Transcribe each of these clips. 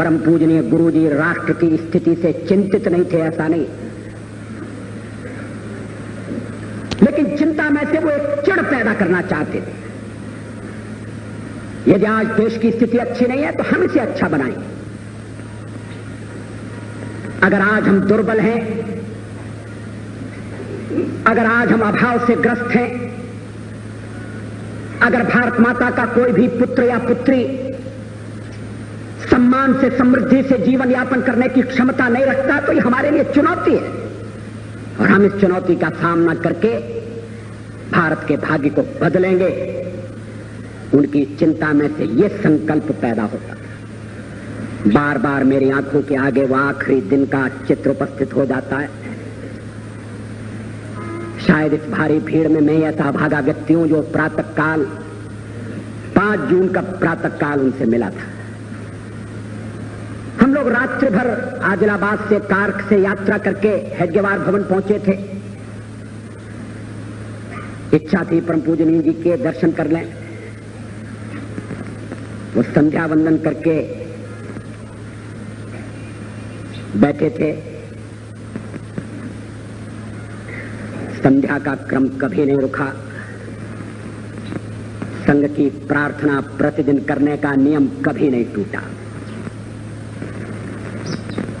परम पूजनीय गुरुजी राष्ट्र की स्थिति से चिंतित नहीं थे, ऐसा नहीं, लेकिन चिंता में से वो एक चिढ़ पैदा करना चाहते थे। यदि आज देश की स्थिति अच्छी नहीं है तो हम इसे अच्छा बनाएं। अगर आज हम दुर्बल हैं, अगर आज हम अभाव से ग्रस्त हैं, अगर भारत माता का कोई भी पुत्र या पुत्री सम्मान से, समृद्धि से जीवन यापन करने की क्षमता नहीं रखता तो ये हमारे लिए चुनौती है, और हम इस चुनौती का सामना करके भारत के भाग्य को बदलेंगे। उनकी चिंता में से ये संकल्प पैदा होता। बार बार मेरी आंखों के आगे वो आखिरी दिन का चित्र उपस्थित हो जाता है। शायद इस भारी भीड़ में मैं ऐसा अभागा व्यक्ति हूं जो प्रातःकाल 5 जून का प्रातःकाल उनसे मिला था। हम लोग रात्रि भर आदिलाबाद से कार्क से यात्रा करके हेडगेवार भवन पहुंचे थे। इच्छा थी परम पूजनीय जी के दर्शन कर लें। वो संध्या वंदन करके बैठे थे। संध्या का क्रम कभी नहीं रुका। संघ की प्रार्थना प्रतिदिन करने का नियम कभी नहीं टूटा।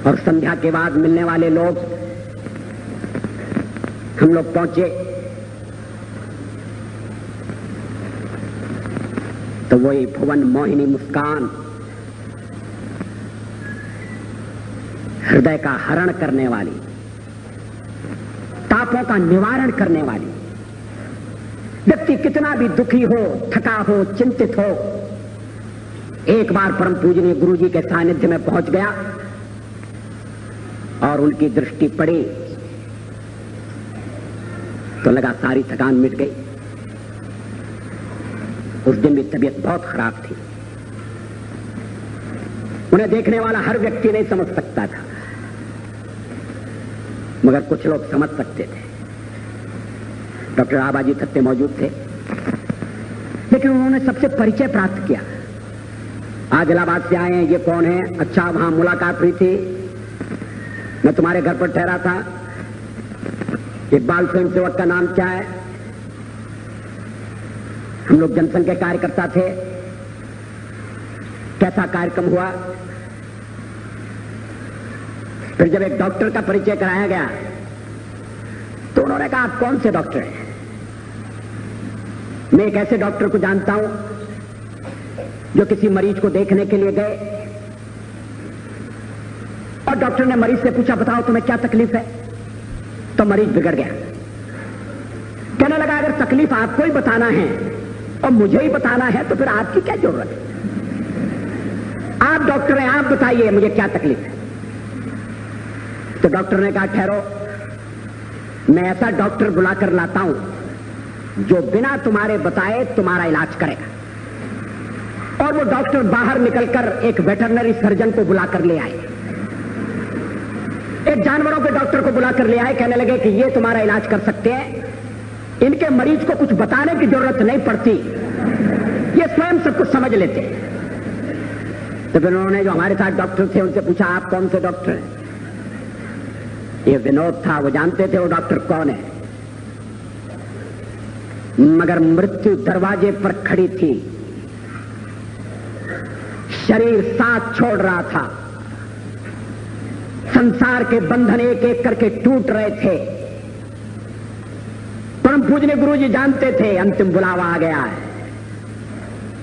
और संध्या के बाद मिलने वाले लोग, हम लोग पहुंचे तो वही भुवन मोहिनी मुस्कान, हृदय का हरण करने वाली, तापों का निवारण करने वाली। व्यक्ति कितना भी दुखी हो, थका हो, चिंतित हो, एक बार परम पूजनीय गुरु जी के सानिध्य में पहुंच गया और उनकी दृष्टि पड़ी तो लगा सारी थकान मिट गई। उस दिन भी तबीयत बहुत खराब थी। उन्हें देखने वाला हर व्यक्ति नहीं समझ सकता था, मगर कुछ लोग समझ सकते थे। डॉक्टर आबाजी थत्ते मौजूद थे, लेकिन उन्होंने सबसे परिचय प्राप्त किया। आदिलाबाद से आए हैं, ये कौन है? अच्छा, वहां मुलाकात हुई थी, मैं तुम्हारे घर पर ठहरा था। ये बाल स्वयं सेवक का नाम क्या है? हम लोग जनसंघ के कार्यकर्ता थे। कैसा कार्यक्रम हुआ? फिर जब एक डॉक्टर का परिचय कराया गया तो उन्होंने कहा, आप कौन से डॉक्टर हैं? मैं एक ऐसे डॉक्टर को जानता हूं जो किसी मरीज को देखने के लिए गए और डॉक्टर ने मरीज से पूछा, बताओ तुम्हें क्या तकलीफ है? तो मरीज बिगड़ गया। कहने लगा, अगर तकलीफ आपको ही बताना है और मुझे ही बताना है तो फिर आपकी क्या जरूरत है? आप डॉक्टर हैं, आप बताइए मुझे क्या तकलीफ है। तो डॉक्टर ने कहा, ठहरो, मैं ऐसा डॉक्टर बुलाकर लाता हूं जो बिना तुम्हारे बताए तुम्हारा इलाज करेगा। और वो डॉक्टर बाहर निकलकर एक वेटरनरी सर्जन को बुलाकर ले आए, एक जानवरों के डॉक्टर को बुलाकर ले आए। कहने लगे कि ये तुम्हारा इलाज कर सकते हैं, इनके मरीज को कुछ बताने की जरूरत नहीं पड़ती, ये स्वयं सब कुछ समझ लेते हैं। तो फिर उन्होंने जो हमारे साथ डॉक्टर थे उनसे पूछा, आप कौन से डॉक्टर हैं? ये विनोद था, वो जानते थे वो डॉक्टर कौन है। मगर मृत्यु दरवाजे पर खड़ी थी, शरीर साथ छोड़ रहा था, संसार के बंधन एक एक करके टूट रहे थे। परम पूजनीय गुरु जी जानते थे अंतिम बुलावा आ गया है।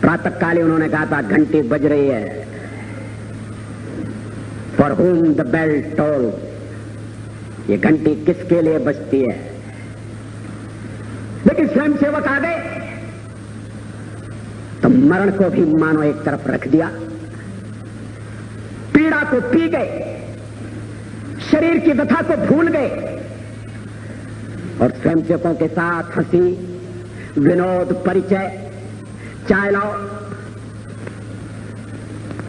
प्रातःकाली उन्होंने कहा था, घंटी बज रही है। For whom the bell toll, ये घंटी किसके लिए बजती है? लेकिन स्वयं सेवक आ गए तो मरण को भी मानो एक तरफ रख दिया, पीड़ा को पी गए, शरीर की व्यथा को भूल गए और स्वयं सेवकों के साथ हंसी, विनोद, परिचय। चाय लाओ।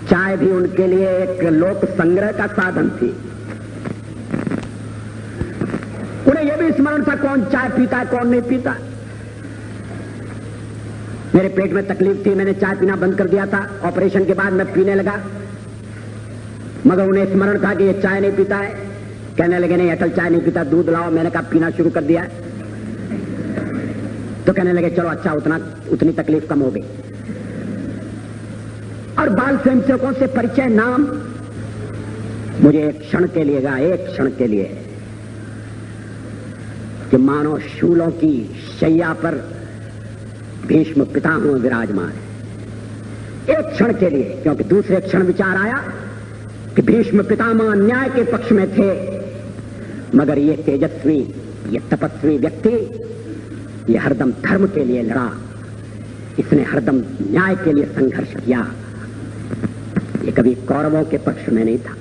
चाय भी उनके लिए एक लोक संग्रह का साधन थी। उन्हें यह भी स्मरण था कौन चाय पीता कौन नहीं पीता। मेरे पेट में तकलीफ थी, मैंने चाय पीना बंद कर दिया था। ऑपरेशन के बाद मैं पीने लगा। मगर उन्हें स्मरण था कि ये चाय नहीं पीता है। कहने लगे नहीं अटल चाय नहीं पीता, दूध लाओ। मैंने कहा पीना शुरू कर दिया। तो कहने लगे चलो अच्छा, उतनी तकलीफ कम हो गई। और बाल स्वयंसेवकों से परिचय, नाम मुझे एक क्षण के लिए गा, एक क्षण के लिए, कि मानो शूलों की शैया पर भीष्म पितामह विराजमान है। एक क्षण के लिए, क्योंकि दूसरे क्षण विचार आया कि भीष्म पितामह न्याय के पक्ष में थे, मगर ये तेजस्वी, ये तपस्वी व्यक्ति, ये हरदम धर्म के लिए लड़ा, इसने हरदम न्याय के लिए संघर्ष किया। ये कभी कौरवों के पक्ष में नहीं था।